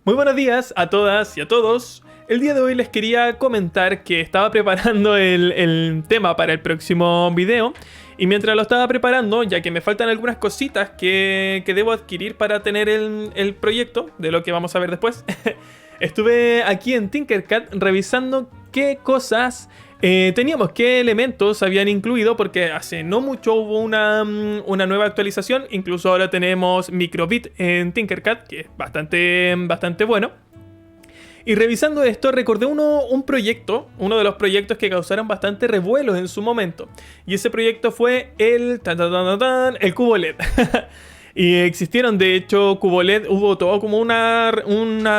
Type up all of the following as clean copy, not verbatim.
Muy buenos días a todas y a todos. El día de hoy les quería comentar que estaba preparando el tema para el próximo video. Y mientras lo estaba preparando, ya que me faltan algunas cositas que debo adquirir para tener el proyecto, de lo que vamos a ver después, estuve aquí en Tinkercad revisando qué cosas teníamos, qué elementos habían incluido, porque hace no mucho hubo una nueva actualización. Incluso ahora tenemos Microbit en Tinkercad, que es bastante bueno. Y revisando esto recordé un proyecto, uno de los proyectos que causaron bastante revuelo en su momento. Y ese proyecto fue el cubo LED. Y existieron de hecho cubo LED, hubo todo como una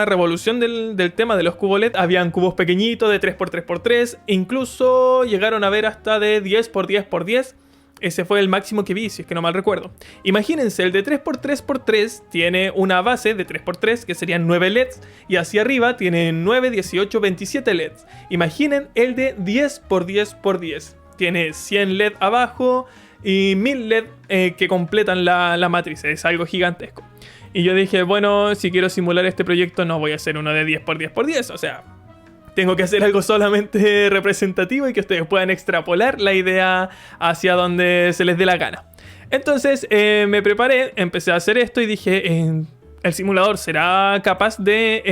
revolución del tema de los cubos LED. Habían cubos pequeñitos de 3x3x3, incluso llegaron a ver hasta de 10x10x10. Ese fue el máximo que vi, si es que no mal recuerdo. Imagínense, el de 3x3x3 tiene una base de 3x3, que serían 9 LEDs, y hacia arriba tiene 9, 18, 27 LEDs. Imaginen el de 10x10x10. Tiene 100 LED abajo y 1000 LED que completan la matriz. Es algo gigantesco. Y yo dije, bueno, si quiero simular este proyecto no voy a hacer uno de 10x10x10, o sea, tengo que hacer algo solamente representativo y que ustedes puedan extrapolar la idea hacia donde se les dé la gana. Entonces me preparé, empecé a hacer esto y dije, ¿el simulador será capaz de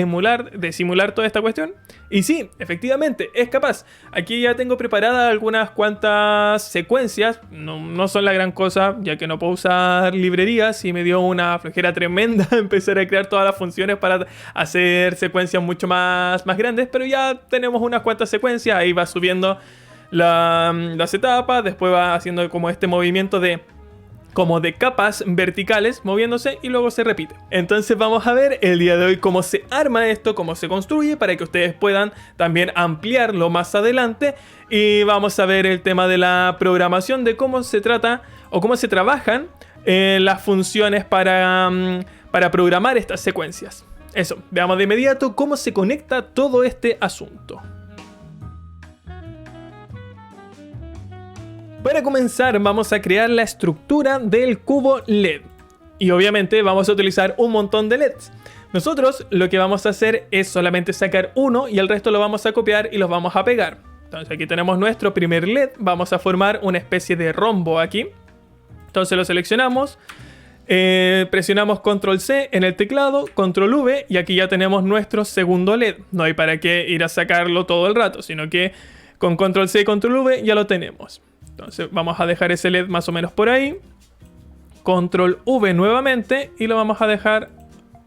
simular toda esta cuestión? Y sí, efectivamente, es capaz. Aquí ya tengo preparadas algunas cuantas secuencias. No son la gran cosa, ya que no puedo usar librerías y me dio una flojera tremenda empezar a crear todas las funciones para hacer secuencias mucho más grandes. Pero ya tenemos unas cuantas secuencias, ahí va subiendo las etapas, después va haciendo como este movimiento de capas verticales moviéndose y luego se repite. Entonces vamos a ver el día de hoy cómo se arma esto, cómo se construye, para que ustedes puedan también ampliarlo más adelante. Y vamos a ver el tema de la programación, de cómo se trata o cómo se trabajan las funciones para programar estas secuencias. Eso, veamos de inmediato cómo se conecta todo este asunto. Para comenzar vamos a crear la estructura del cubo LED. Y obviamente vamos a utilizar un montón de LEDs. Nosotros lo que vamos a hacer es solamente sacar uno y el resto lo vamos a copiar y los vamos a pegar. Entonces aquí tenemos nuestro primer LED. Vamos a formar una especie de rombo aquí. Entonces lo seleccionamos. Presionamos Control C en el teclado, Control V, y aquí ya tenemos nuestro segundo LED. No hay para qué ir a sacarlo todo el rato, sino que con Control C y Control V ya lo tenemos. Entonces vamos a dejar ese LED más o menos por ahí. Control V nuevamente y lo vamos a dejar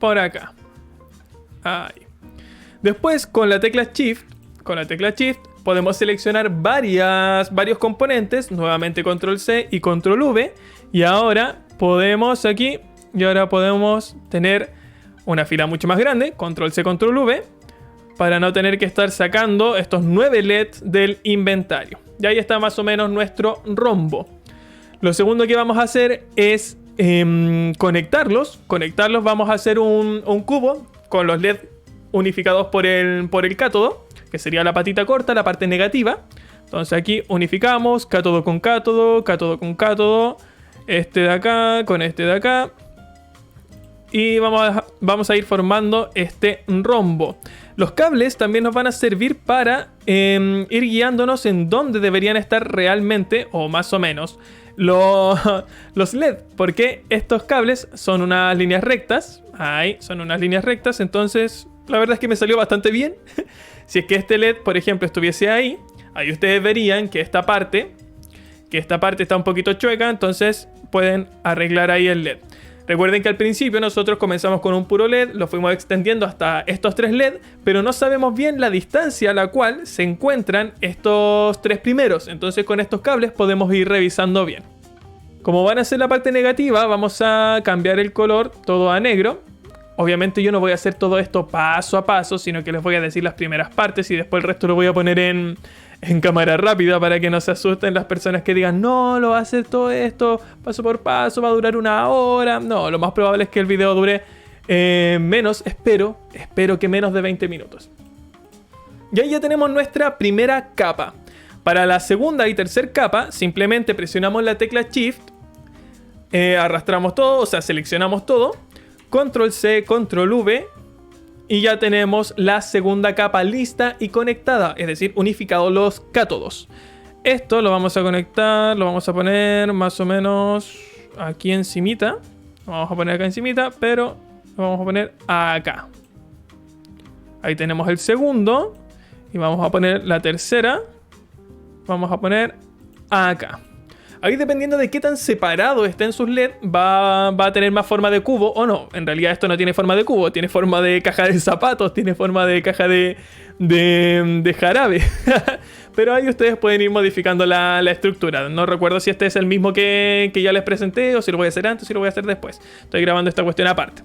por acá. Ahí. Después con la tecla Shift podemos seleccionar varios componentes. Nuevamente Control C y Control V. Y ahora podemos tener una fila mucho más grande. Control C, Control V. Para no tener que estar sacando estos 9 LEDs del inventario. Y ahí está más o menos nuestro rombo. Lo segundo que vamos a hacer es conectarlos. Vamos a hacer un cubo con los LED unificados por el cátodo, que sería la patita corta, la parte negativa. Entonces aquí unificamos cátodo con cátodo, cátodo con cátodo, este de acá con este de acá. Y vamos a ir formando este rombo. Los cables también nos van a servir para ir guiándonos en dónde deberían estar realmente, o más o menos, los LED. Porque estos cables son unas líneas rectas. Ahí, son unas líneas rectas. Entonces, la verdad es que me salió bastante bien. Si es que este LED, por ejemplo, estuviese ahí ustedes verían que esta parte está un poquito chueca. Entonces, pueden arreglar ahí el LED. Recuerden que al principio nosotros comenzamos con un puro LED, lo fuimos extendiendo hasta estos 3 LED, pero no sabemos bien la distancia a la cual se encuentran estos 3 primeros. Entonces con estos cables podemos ir revisando bien. Como van a ser la parte negativa, vamos a cambiar el color todo a negro. Obviamente yo no voy a hacer todo esto paso a paso, sino que les voy a decir las primeras partes y después el resto lo voy a poner en cámara rápida para que no se asusten las personas que digan, no, lo va a hacer todo esto paso por paso, va a durar 1 hora. No, lo más probable es que el video dure menos, espero que menos de 20 minutos. Y ahí ya tenemos nuestra primera capa. Para la segunda y tercera capa, simplemente presionamos la tecla Shift, arrastramos todo, o sea, seleccionamos todo, Control C, Control V, y ya tenemos la segunda capa lista y conectada, es decir, unificados los cátodos. Esto lo vamos a conectar, lo vamos a poner más o menos aquí encimita. Lo vamos a poner acá encimita, pero lo vamos a poner acá. Ahí tenemos el segundo. Y vamos a poner la tercera. Vamos a poner acá. Ahí, dependiendo de qué tan separado estén sus LED, va a tener más forma de cubo o no. En realidad esto no tiene forma de cubo, tiene forma de caja de zapatos, tiene forma de caja de jarabe. Pero ahí ustedes pueden ir modificando la estructura. No recuerdo si este es el mismo que ya les presenté, o si lo voy a hacer antes o si lo voy a hacer después. Estoy grabando esta cuestión aparte.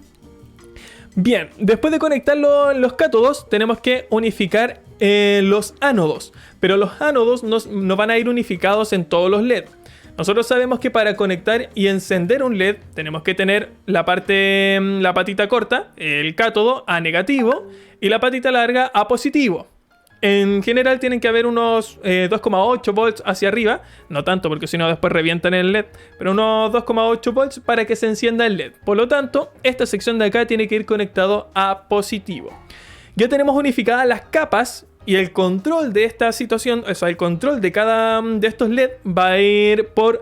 Bien, después de conectar los cátodos, tenemos que unificar los ánodos. Pero los ánodos no van a ir unificados en todos los LED. Nosotros sabemos que para conectar y encender un LED tenemos que tener la patita corta, el cátodo, a negativo, y la patita larga a positivo. En general tienen que haber unos 2,8 volts hacia arriba, no tanto porque si no después revientan el LED, pero unos 2,8 volts para que se encienda el LED. Por lo tanto, esta sección de acá tiene que ir conectado a positivo. Ya tenemos unificadas las capas. Y el control de esta situación, o sea, el control de cada de estos LED va a ir por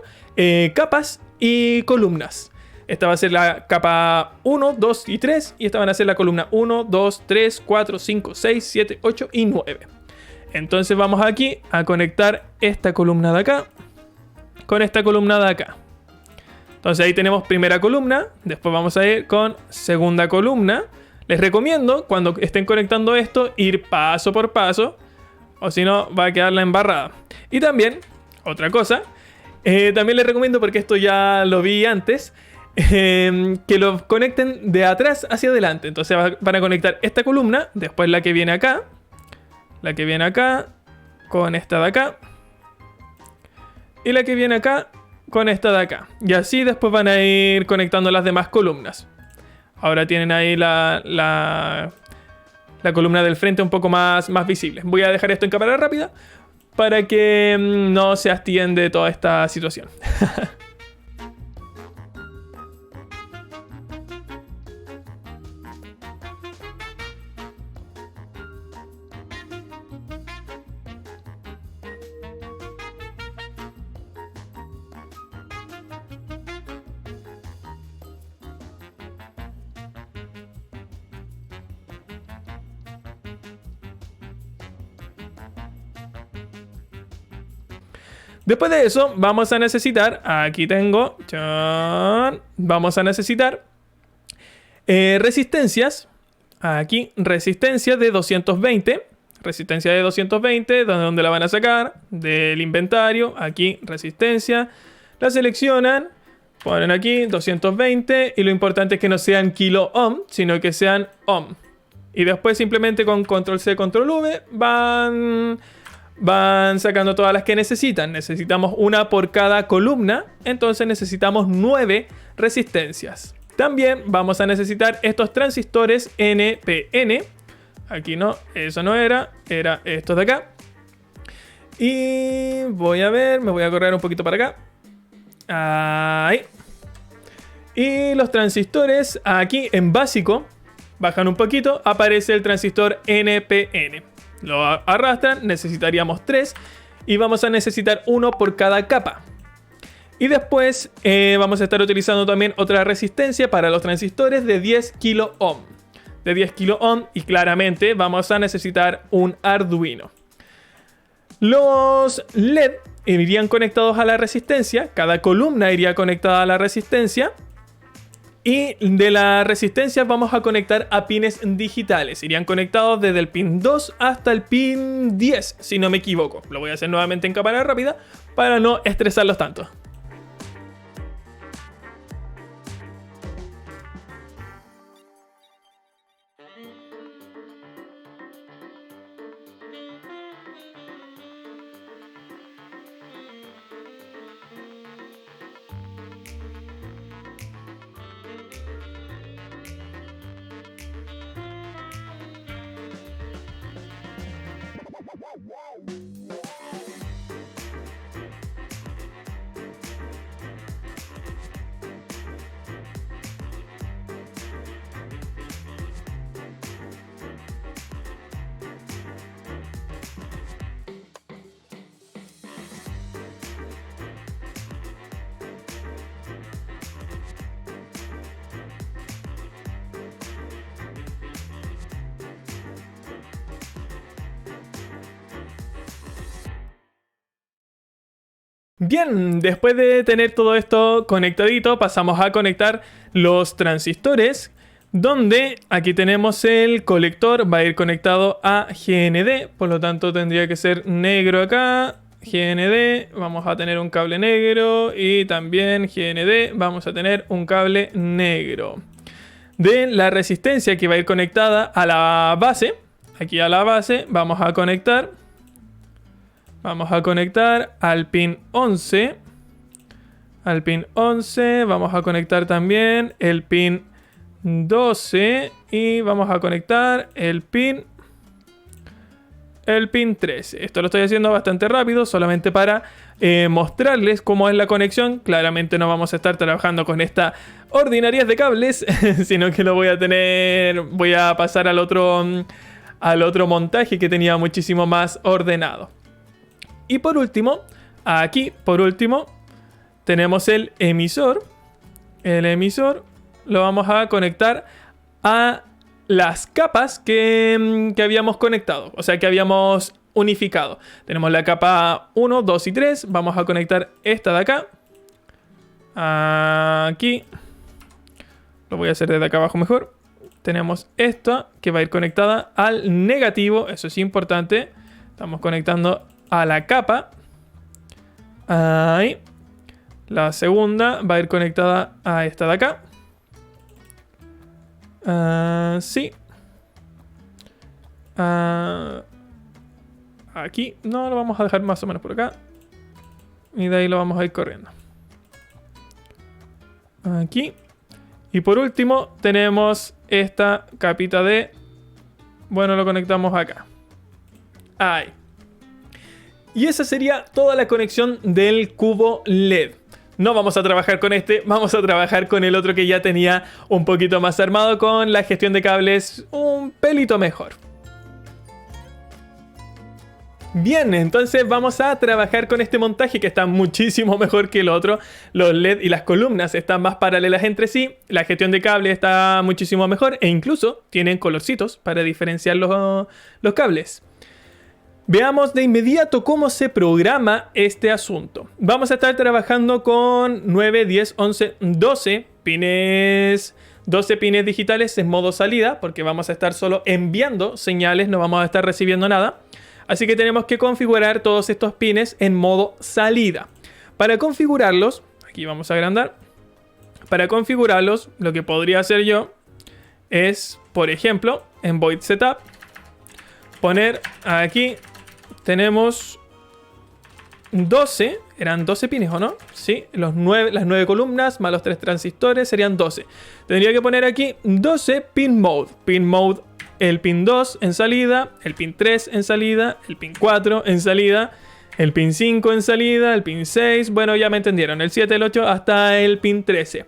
capas y columnas. Esta va a ser la capa 1, 2 y 3. Y esta van a ser la columna 1, 2, 3, 4, 5, 6, 7, 8 y 9. Entonces vamos aquí a conectar esta columna de acá con esta columna de acá. Entonces ahí tenemos primera columna. Después vamos a ir con segunda columna. Les recomiendo, cuando estén conectando esto, ir paso por paso, o si no, va a quedar la embarrada. Y también, otra cosa, también les recomiendo, porque esto ya lo vi antes, que lo conecten de atrás hacia adelante. Entonces van a conectar esta columna, después la que viene acá, con esta de acá, y la que viene acá, con esta de acá. Y así después van a ir conectando las demás columnas. Ahora tienen ahí la columna del frente un poco más visible. Voy a dejar esto en cámara rápida para que no se extiende toda esta situación. Después de eso vamos a necesitar, aquí tengo, vamos a necesitar resistencias. Aquí, resistencia de 220. Resistencia de 220, ¿dónde la van a sacar? Del inventario. Aquí, resistencia. La seleccionan, ponen aquí 220 y lo importante es que no sean kilo ohm, sino que sean ohm. Y después simplemente con control C, control V van sacando todas las que necesitan. Necesitamos una por cada columna, entonces necesitamos 9 resistencias. También vamos a necesitar estos transistores NPN. Aquí no, eso no era estos de acá. Y voy a ver, me voy a correr un poquito para acá. Ahí. Y los transistores aquí en básico, bajan un poquito, aparece el transistor NPN. Lo arrastran, necesitaríamos 3 y vamos a necesitar uno por cada capa. Y después vamos a estar utilizando también otra resistencia para los transistores de 10 kilo ohm. De 10 kilo ohm, y claramente vamos a necesitar un Arduino. Los LED irían conectados a la resistencia, cada columna iría conectada a la resistencia. Y de la resistencia vamos a conectar a pines digitales. Irían conectados desde el pin 2 hasta el pin 10, si no me equivoco. Lo voy a hacer nuevamente en cámara rápida para no estresarlos tanto. Bien, después de tener todo esto conectadito, pasamos a conectar los transistores, donde aquí tenemos el colector, va a ir conectado a GND, por lo tanto tendría que ser negro acá, GND, vamos a tener un cable negro y también GND, vamos a tener un cable negro. De la resistencia que va a ir conectada a la base, aquí a la base vamos a conectar al pin 11. Al pin 11 vamos a conectar también el pin 12 y vamos a conectar el pin 13. Esto lo estoy haciendo bastante rápido, solamente para mostrarles cómo es la conexión. Claramente no vamos a estar trabajando con esta ordinariedad de cables, sino que voy a pasar al otro montaje que tenía muchísimo más ordenado. Y por último, aquí tenemos el emisor. El emisor lo vamos a conectar a las capas que habíamos conectado, o sea, que habíamos unificado. Tenemos la capa 1, 2 y 3. Vamos a conectar esta de acá. Aquí. Lo voy a hacer desde acá abajo mejor. Tenemos esta que va a ir conectada al negativo. Eso es importante. Estamos conectando a la capa. Ahí. La segunda va a ir conectada a esta de acá. Sí. Aquí. No, lo vamos a dejar más o menos por acá. Y de ahí lo vamos a ir corriendo. Aquí. Y por último tenemos esta capita de... Bueno, lo conectamos acá. Ahí. Y esa sería toda la conexión del cubo LED. No vamos a trabajar con este, vamos a trabajar con el otro que ya tenía un poquito más armado, con la gestión de cables un pelito mejor. Bien, entonces vamos a trabajar con este montaje que está muchísimo mejor que el otro. Los LED y las columnas están más paralelas entre sí. La gestión de cable está muchísimo mejor e incluso tienen colorcitos para diferenciar los cables. Veamos de inmediato cómo se programa este asunto. Vamos a estar trabajando con 9, 10, 11, 12 pines. 12 pines digitales en modo salida, porque vamos a estar solo enviando señales, no vamos a estar recibiendo nada. Así que tenemos que configurar todos estos pines en modo salida. Para configurarlos, aquí vamos a agrandar. Para configurarlos, lo que podría hacer yo es, por ejemplo, en Void Setup, poner aquí, tenemos 12, eran 12 pines, ¿o no? Sí, las 9 columnas más los 3 transistores serían 12. Tendría que poner aquí 12 pin mode. Pin mode, el pin 2 en salida, el pin 3 en salida, el pin 4 en salida, el pin 5 en salida, el pin 6, bueno, ya me entendieron, el 7, el 8 hasta el pin 13.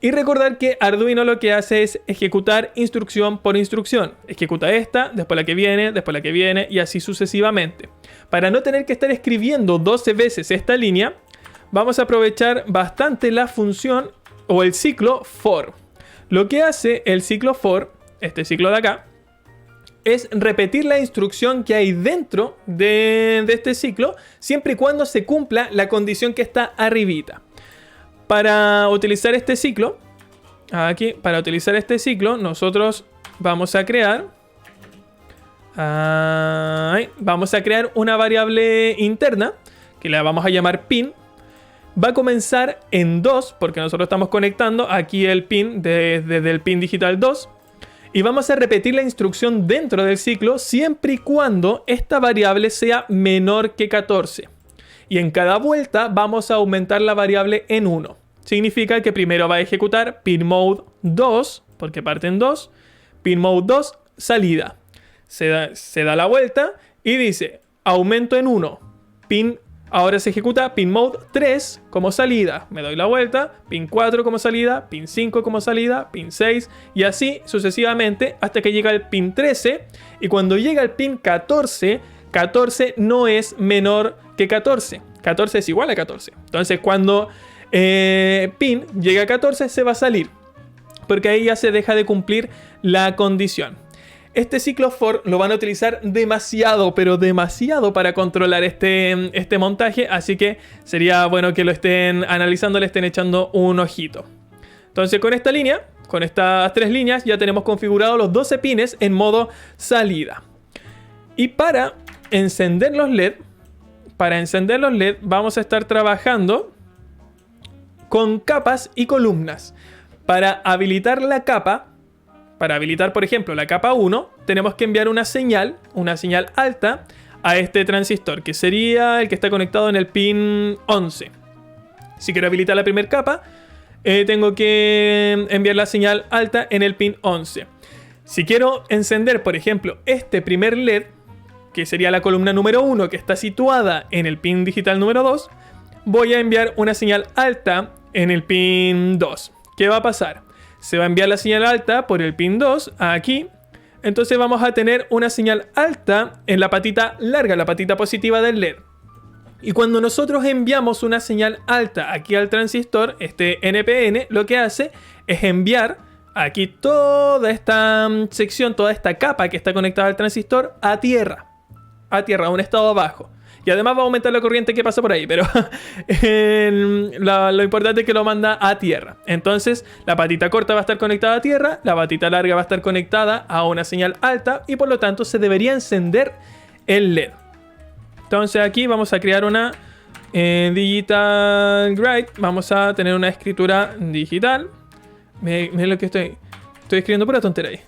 Y recordar que Arduino lo que hace es ejecutar instrucción por instrucción. Ejecuta esta, después la que viene y así sucesivamente. Para no tener que estar escribiendo 12 veces esta línea, vamos a aprovechar bastante la función o el ciclo for. Lo que hace el ciclo for, este ciclo de acá, es repetir la instrucción que hay dentro de este ciclo, siempre y cuando se cumpla la condición que está arribita. Para utilizar este ciclo, nosotros vamos a crear una variable interna que la vamos a llamar pin. Va a comenzar en 2 porque nosotros estamos conectando aquí el pin desde el pin digital 2. Y vamos a repetir la instrucción dentro del ciclo siempre y cuando esta variable sea menor que 14. Y en cada vuelta vamos a aumentar la variable en 1. Significa que primero va a ejecutar pin mode 2, porque parte en 2. Pin mode 2, salida. Se da la vuelta y dice aumento en 1. Ahora se ejecuta pin mode 3 como salida. Me doy la vuelta. Pin 4 como salida. Pin 5 como salida. Pin 6. Y así sucesivamente hasta que llega el pin 13. Y cuando llega el pin 14, 14 no es menor que 14. 14 es igual a 14. Entonces cuando pin llega a 14 se va a salir. Porque ahí ya se deja de cumplir la condición. este ciclo for lo van a utilizar demasiado, pero demasiado para controlar este montaje. Así que sería bueno que lo estén analizando, le estén echando un ojito. Entonces con esta línea, con estas 3 líneas, ya tenemos configurados los 12 pines en modo salida. Y para encender los LED, vamos a estar trabajando con capas y columnas. Para habilitar la capa, para habilitar por ejemplo la capa 1, tenemos que enviar una señal alta a este transistor, que sería el que está conectado en el pin 11. Si quiero habilitar la primera capa, tengo que enviar la señal alta en el pin 11. Si quiero encender, por ejemplo, este primer LED, que sería la columna número 1, que está situada en el pin digital número 2, voy a enviar una señal alta en el pin 2. ¿Qué va a pasar? Se va a enviar la señal alta por el pin 2 aquí. Entonces vamos a tener una señal alta en la patita larga, la patita positiva del LED. Y cuando nosotros enviamos una señal alta aquí al transistor, este NPN lo que hace es enviar aquí toda esta sección, toda esta capa que está conectada al transistor a tierra, a un estado bajo. Y además va a aumentar la corriente que pasa por ahí, pero lo importante es que lo manda a tierra. Entonces la patita corta va a estar conectada a tierra, la patita larga va a estar conectada a una señal alta y por lo tanto se debería encender el LED. Entonces aquí vamos a crear una digital write. Vamos a tener una escritura digital. Miren lo que estoy escribiendo pura tontera ahí.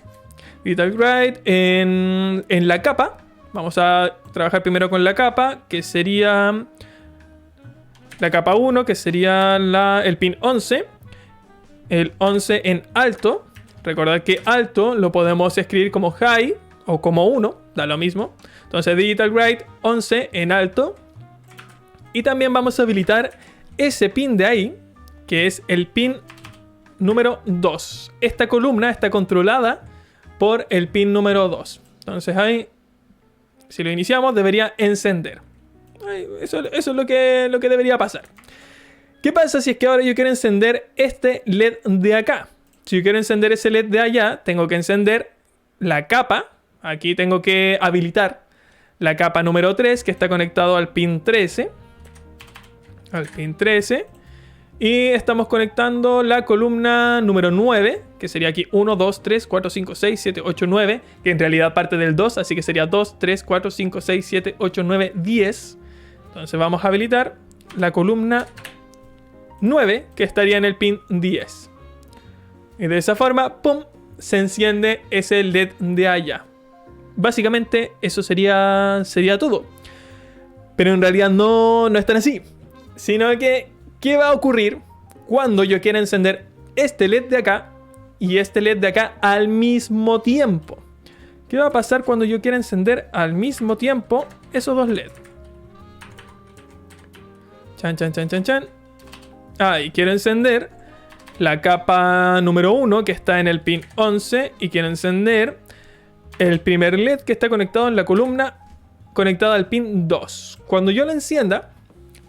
Digital write en la capa. Vamos a trabajar primero con la capa, que sería la capa 1, que sería el pin 11. El 11 en alto. Recordad que alto lo podemos escribir como high o como 1, da lo mismo. Entonces digital write 11 en alto. Y también vamos a habilitar ese pin de ahí, que es el pin número 2. Esta columna está controlada por el pin número 2. Entonces ahí, si lo iniciamos, debería encender. Eso es lo que debería pasar. ¿Qué pasa si es que ahora yo quiero encender este LED de acá? Si yo quiero encender ese LED de allá, tengo que encender la capa. Aquí tengo que habilitar la capa número 3, que está conectado al pin 13. Al pin 13. Y estamos conectando la columna número 9, que sería aquí 1, 2, 3, 4, 5, 6, 7, 8, 9, que en realidad parte del 2, así que sería 2, 3, 4, 5, 6, 7, 8, 9, 10. Entonces vamos a habilitar la columna 9, que estaría en el pin 10. Y de esa forma, ¡pum!, se enciende ese LED de allá. Básicamente eso sería todo. Pero en realidad no es tan así. Sino que, ¿qué va a ocurrir cuando yo quiera encender este LED de acá y este LED de acá al mismo tiempo? ¿Qué va a pasar cuando yo quiera encender al mismo tiempo esos dos LED? Chan, chan, chan, chan, chan. Y quiero encender la capa número 1 que está en el pin 11 y quiero encender el primer LED que está conectado en la columna conectada al pin 2. Cuando yo lo encienda,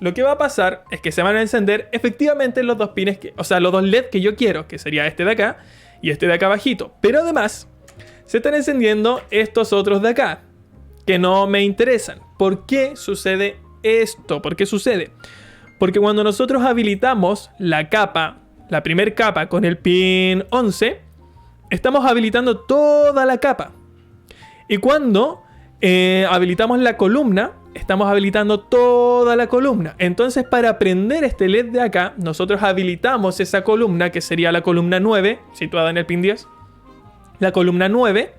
lo que va a pasar es que se van a encender efectivamente los dos pines, los dos LED que yo quiero, que sería este de acá y este de acá abajito. Pero además, se están encendiendo estos otros de acá, que no me interesan. ¿Por qué sucede esto? ¿Por qué sucede? Porque cuando nosotros habilitamos la capa, la primer capa con el pin 11, estamos habilitando toda la capa. Y cuando habilitamos la columna, estamos habilitando toda la columna. Entonces, para prender este LED de acá, nosotros habilitamos esa columna, que sería la columna 9, situada en el pin 10. La columna 9.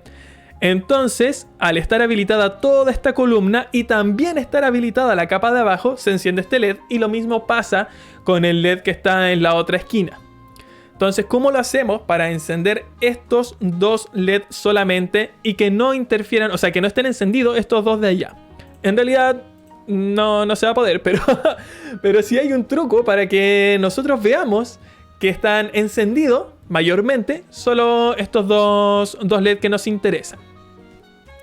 Entonces, al estar habilitada toda esta columna y también estar habilitada la capa de abajo, se enciende este LED. Y lo mismo pasa con el LED que está en la otra esquina. Entonces, ¿cómo lo hacemos para encender estos dos LED solamente y que no interfieran, o sea, que no estén encendidos estos dos de allá? En realidad no se va a poder, pero sí hay un truco para que nosotros veamos que están encendidos mayormente solo estos dos LED que nos interesan.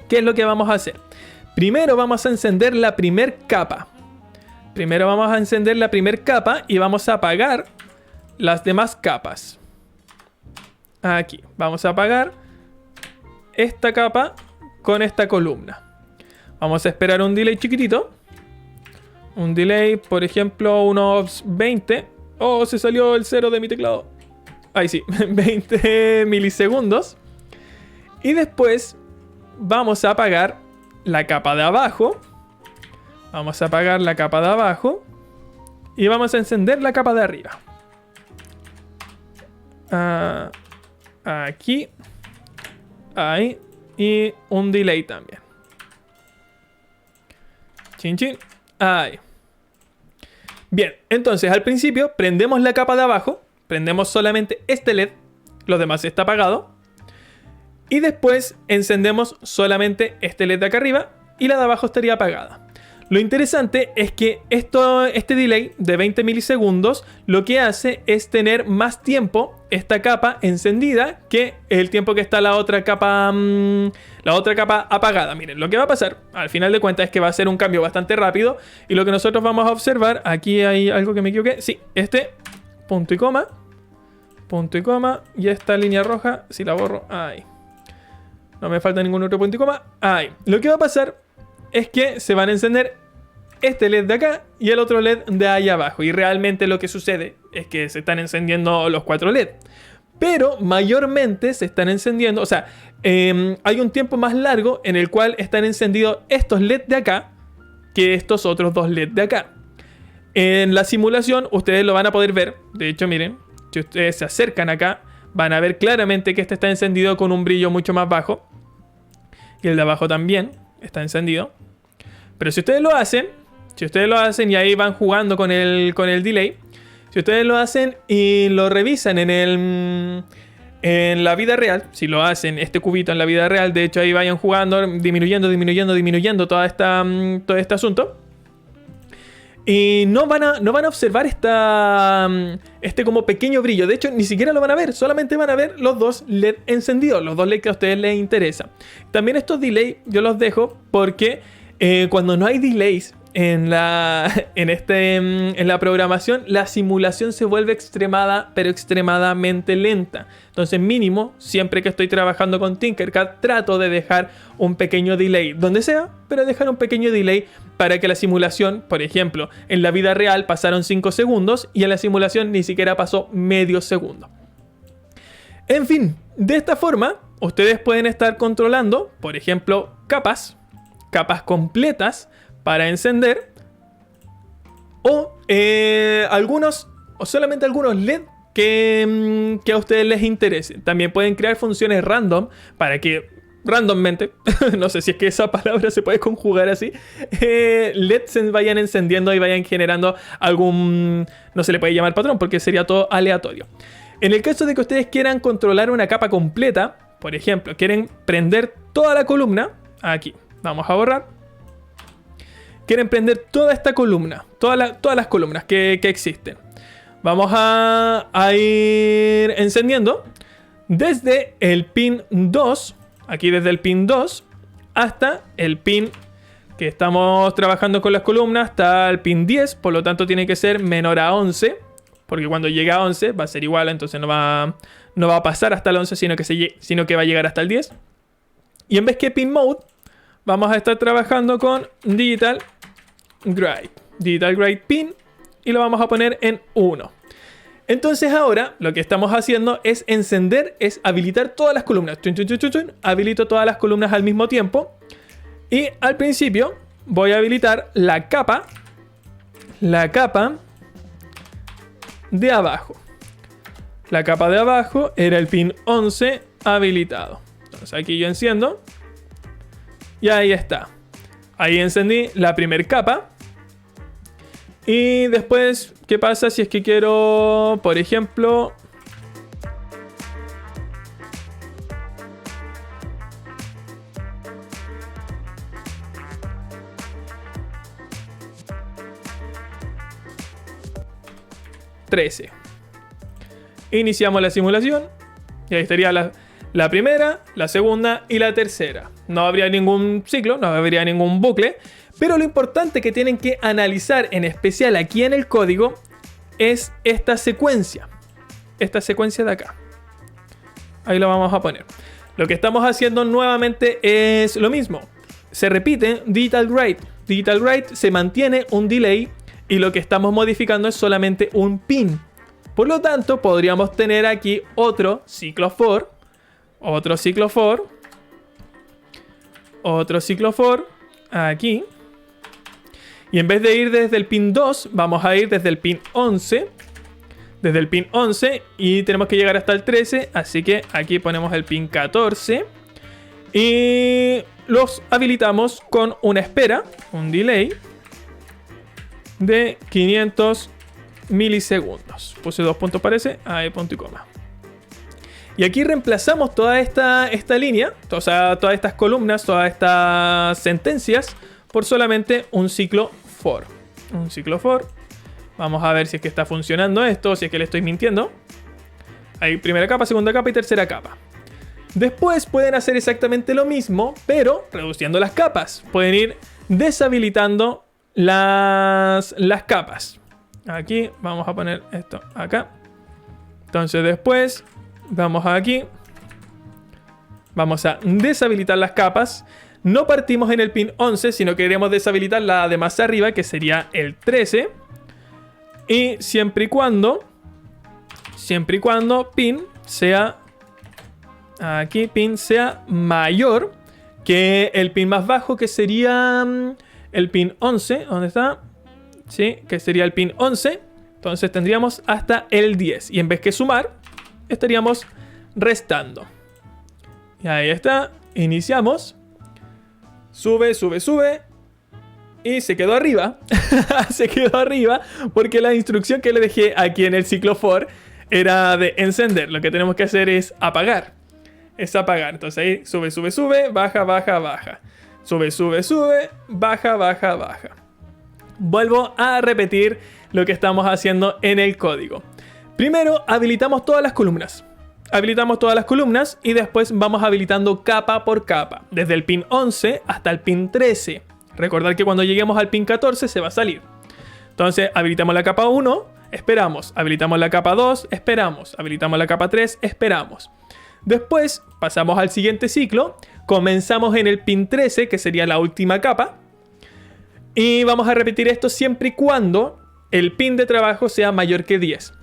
¿Qué es lo que vamos a hacer? Primero vamos a encender la primer capa. Primero vamos a encender la primer capa y vamos a apagar las demás capas. Aquí, vamos a apagar esta capa con esta columna. Vamos a esperar un delay chiquitito. Un delay, por ejemplo, unos 20. Oh, se salió el 0 de mi teclado. Ahí sí, 20 milisegundos. Y después vamos a apagar la capa de abajo. Vamos a apagar la capa de abajo. Y vamos a encender la capa de arriba. Aquí. Ahí. Y un delay también. Chin chin. Ahí. Bien, entonces al principio prendemos la capa de abajo. Prendemos solamente este LED. Los demás está apagado. Y después encendemos solamente este LED de acá arriba. Y la de abajo estaría apagada. Lo interesante es que este delay de 20 milisegundos lo que hace es tener más tiempo esta capa encendida que el tiempo que está la otra capa apagada. Miren, lo que va a pasar al final de cuentas es que va a ser un cambio bastante rápido. Y lo que nosotros vamos a observar, aquí hay algo que me equivoqué. Sí, este punto y coma. Y esta línea roja, si la borro, ahí. No me falta ningún otro punto y coma. Ahí. Lo que va a pasar es que se van a encender este LED de acá y el otro LED de ahí abajo. Y realmente lo que sucede es que se están encendiendo los 4 LED. Pero mayormente se están encendiendo, o sea, hay un tiempo más largo en el cual están encendidos estos LED de acá que estos otros 2 LED de acá. En la simulación ustedes lo van a poder ver. De hecho, miren, si ustedes se acercan acá, van a ver claramente que este está encendido con un brillo mucho más bajo. Y el de abajo también está encendido. Pero si ustedes lo hacen y ahí van jugando con el delay, si ustedes lo hacen y lo revisan en la vida real, si lo hacen este cubito en la vida real, de hecho ahí vayan jugando, disminuyendo todo este asunto. Y no van a observar este como pequeño brillo. De hecho, ni siquiera lo van a ver. Solamente van a ver los 2 LED encendidos. Los 2 LED que a ustedes les interesan. También estos delays yo los dejo porque cuando no hay delays en la programación, la simulación se vuelve extremadamente lenta. Entonces mínimo, siempre que estoy trabajando con Tinkercad, trato de dejar un pequeño delay, donde sea, pero dejar un pequeño delay para que la simulación, por ejemplo, en la vida real pasaron 5 segundos y en la simulación ni siquiera pasó medio segundo. En fin, de esta forma, ustedes pueden estar controlando, por ejemplo, capas completas para encender o solamente algunos LED que a ustedes les interesen. También pueden crear funciones random para que randommente, no sé si es que esa palabra se puede conjugar así, LEDs se vayan encendiendo y vayan generando algún, no se le puede llamar patrón porque sería todo aleatorio. En el caso de que ustedes quieran controlar una capa completa, por ejemplo, quieren prender toda la columna, aquí, vamos a borrar. Quieren prender toda esta columna, todas las columnas que existen. Vamos a ir encendiendo desde el pin 2, aquí desde el pin 2 hasta el pin que estamos trabajando con las columnas, hasta el pin 10, por lo tanto tiene que ser menor a 11, porque cuando llegue a 11 va a ser igual, entonces no va a pasar hasta el 11, sino que va a llegar hasta el 10. Y en vez que pin mode, vamos a estar trabajando con Digital Grade Pin y lo vamos a poner en 1. Entonces ahora lo que estamos haciendo es encender, es habilitar todas las columnas. Habilito todas las columnas al mismo tiempo. Y al principio voy a habilitar la capa de abajo. La capa de abajo era el pin 11 habilitado. Entonces aquí yo enciendo. Y ahí está. Ahí encendí la primera capa. Y después, ¿qué pasa si es que quiero, por ejemplo, ...13... Iniciamos la simulación. Y ahí estaría la primera, la segunda y la tercera. No habría ningún ciclo, no habría ningún bucle. Pero lo importante que tienen que analizar, en especial aquí en el código, es esta secuencia. Esta secuencia de acá. Ahí lo vamos a poner. Lo que estamos haciendo nuevamente es lo mismo. Se repite digital write. Digital write se mantiene un delay y lo que estamos modificando es solamente un pin. Por lo tanto, podríamos tener aquí otro ciclo for, otro ciclo for, otro ciclo for aquí. Y en vez de ir desde el pin 2, vamos a ir desde el pin 11. Desde el pin 11 y tenemos que llegar hasta el 13, así que aquí ponemos el pin 14 y los habilitamos con una espera, un delay de 500 milisegundos. Puse 2 puntos parece, ahí punto y coma. Y aquí reemplazamos toda esta línea, o sea, todas estas columnas, todas estas sentencias por solamente un ciclo for. Un ciclo for. Vamos a ver si es que está funcionando esto, si es que le estoy mintiendo. Hay primera capa, segunda capa y tercera capa. Después pueden hacer exactamente lo mismo, pero reduciendo las capas. Pueden ir deshabilitando las capas. Aquí vamos a poner esto acá. Entonces después vamos aquí. Vamos a deshabilitar las capas. No partimos en el pin 11, sino que queremos deshabilitar la de más arriba, que sería el 13. Y siempre y cuando pin sea aquí, pin sea mayor que el pin más bajo, que sería el pin 11. ¿Dónde está? Sí, que sería el pin 11. Entonces tendríamos hasta el 10. Y en vez que sumar, estaríamos restando. Y ahí está. Iniciamos. Sube, sube, sube. Y se quedó arriba. Se quedó arriba porque la instrucción que le dejé aquí en el ciclo for era de encender. Lo que tenemos que hacer es apagar. Es apagar. Entonces ahí sube, sube, sube. Baja, baja, baja. Sube, sube, sube. Baja, baja, baja. Vuelvo a repetir lo que estamos haciendo en el código. Primero habilitamos todas las columnas. Habilitamos todas las columnas y después vamos habilitando capa por capa. Desde el pin 11 hasta el pin 13. Recordar que cuando lleguemos al pin 14 se va a salir. Entonces habilitamos la capa 1, esperamos. Habilitamos la capa 2, esperamos. Habilitamos la capa 3, esperamos. Después pasamos al siguiente ciclo. Comenzamos en el pin 13, que sería la última capa. Y vamos a repetir esto siempre y cuando el pin de trabajo sea mayor que 10.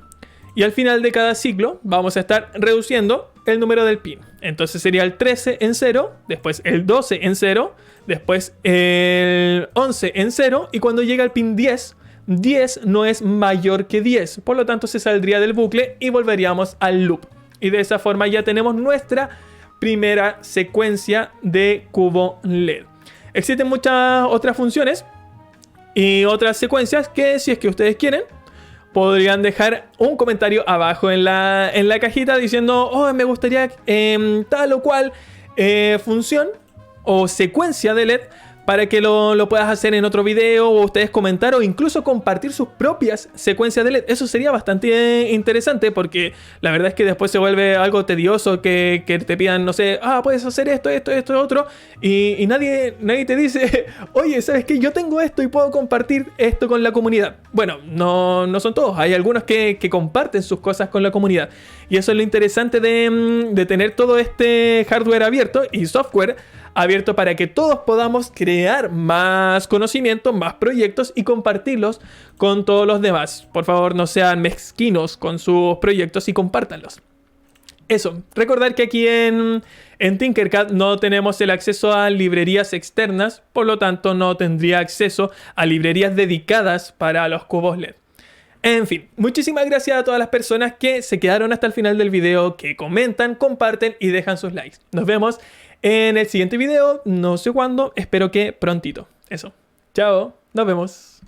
Y al final de cada ciclo vamos a estar reduciendo el número del pin. Entonces sería el 13 en 0, después el 12 en 0, después el 11 en 0. Y cuando llega al pin 10, 10 no es mayor que 10. Por lo tanto se saldría del bucle y volveríamos al loop. Y de esa forma ya tenemos nuestra primera secuencia de cubo LED. Existen muchas otras funciones y otras secuencias que, si es que ustedes quieren, podrían dejar un comentario abajo en la cajita diciendo: oh, me gustaría tal o cual función o secuencia de LED, para que lo puedas hacer en otro video, o ustedes comentar o incluso compartir sus propias secuencias de LED. Eso sería bastante interesante, porque la verdad es que después se vuelve algo tedioso que te pidan, no sé, puedes hacer esto, otro, y nadie te dice: oye, ¿sabes qué? Yo tengo esto y puedo compartir esto con la comunidad. Bueno, no son todos. Hay algunos que comparten sus cosas con la comunidad. Y eso es lo interesante de tener todo este hardware abierto y software abierto, para que todos podamos crear más conocimiento, más proyectos y compartirlos con todos los demás. Por favor, no sean mezquinos con sus proyectos y compártanlos. Eso, recordar que aquí en Tinkercad no tenemos el acceso a librerías externas, por lo tanto no tendría acceso a librerías dedicadas para los cubos LED. En fin, muchísimas gracias a todas las personas que se quedaron hasta el final del video, que comentan, comparten y dejan sus likes. Nos vemos en el siguiente video, no sé cuándo, espero que prontito. Eso, chao, nos vemos.